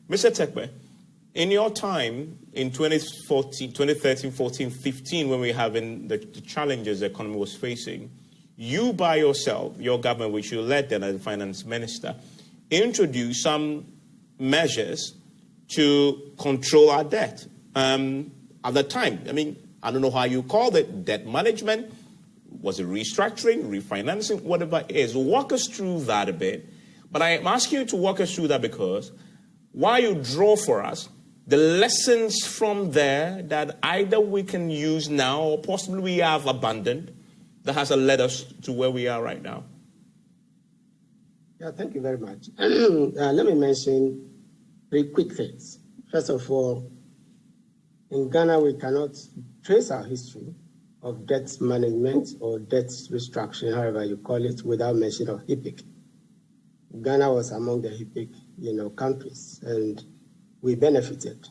Mr. Terkper, in your time in 2013, 14, 15, when we were having the challenges the economy was facing, you by yourself, your government, which you led then as the finance minister, introduced some measures to control our debt. At the time, I mean, I don't know how you called it, debt management, was it restructuring, refinancing, whatever it is. Walk us through that a bit. But I am asking you to walk us through that because while you draw for us the lessons from there that either we can use now or possibly we have abandoned that has led us to where we are right now. Yeah, thank you very much. Let me mention 3 quick things. First of all, in Ghana, we cannot trace our history of debt management or debt restructuring, however you call it, without mention of HIPC. Ghana was among the HIPC, countries, and we benefited.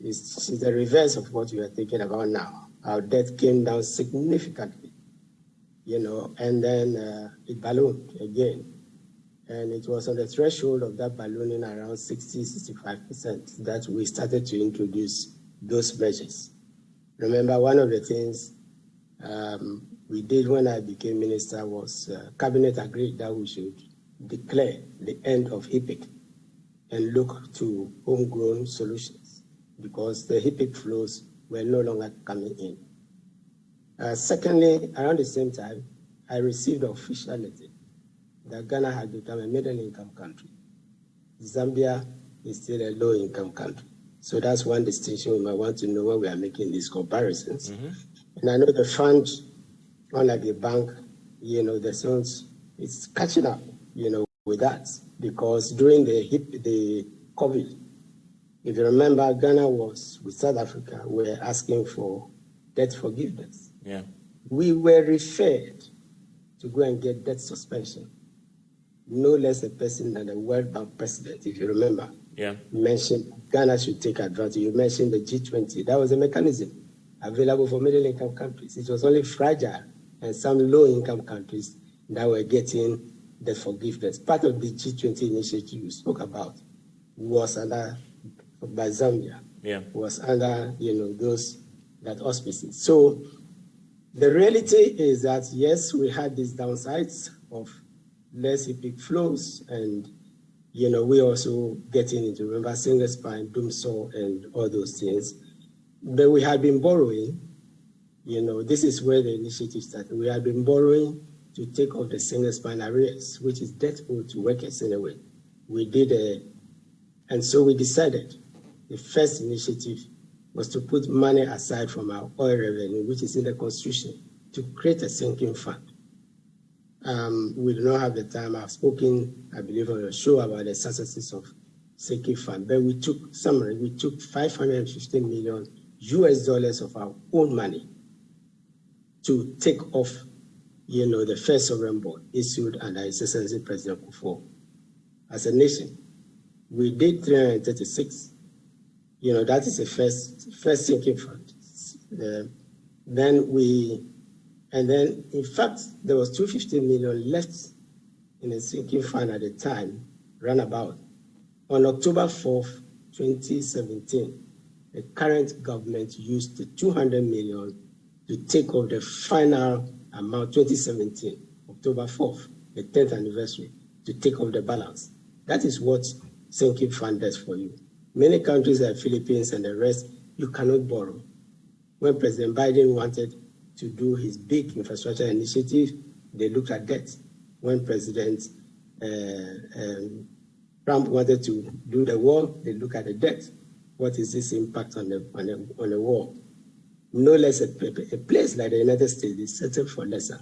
It's the reverse of what we are thinking about now. Our debt came down significantly, and then it ballooned again. And it was on the threshold of that ballooning around 60-65% that we started to introduce those measures. Remember, one of the things we did when I became minister was cabinet agreed that we should declare the end of HIPC and look to homegrown solutions because the HIPC flows were no longer coming in. Secondly, around the same time, I received an official letter that Ghana had become a middle-income country. Zambia is still a low-income country. So that's one distinction we might want to know when we are making these comparisons. Mm-hmm. And I know the fund, unlike the bank, the funds, it's catching up, with that. Because during the COVID, if you remember, Ghana was, with South Africa, were asking for debt forgiveness. Yeah. We were referred to go and get debt suspension. No less a person than the World Bank president, if you remember, mentioned Ghana should take advantage. You mentioned the G20. That was a mechanism available for middle-income countries. It was only fragile and some low-income countries that were getting the forgiveness. Part of the G20 initiative you spoke about was under, by Zambia, was under, those that auspices. So the reality is that, yes, we had these downsides of less HIPC flows and, we also getting into, remember, single spine, doom saw, and all those things. But we had been borrowing, this is where the initiative started. We had been borrowing to take off the single spine arrears, which is debt owed to workers in a way. We did and so we decided the first initiative was to put money aside from our oil revenue, which is in the Constitution, to create a sinking fund. We do not have the time. I've spoken, I believe, on a show about the successes of sinking fund, but we took $550 million of our own money to take off, the first sovereign bond issued under His Excellency President Kuffour. As a nation, we did 336. That is the first sinking fund. And then, in fact, there was $250 million left in the sinking fund at the time, runabout. On October 4th, 2017, the current government used the $200 million to take off the final amount, 2017, October 4th, the 10th anniversary, to take off the balance. That is what sinking fund does for you. Many countries like Philippines and the rest, you cannot borrow. When President Biden wanted to do his big infrastructure initiative, they looked at debt. When President Trump wanted to do the wall, they look at the debt. What is this impact on the wall? No less a place like the United States is settled for lesser,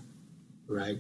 right?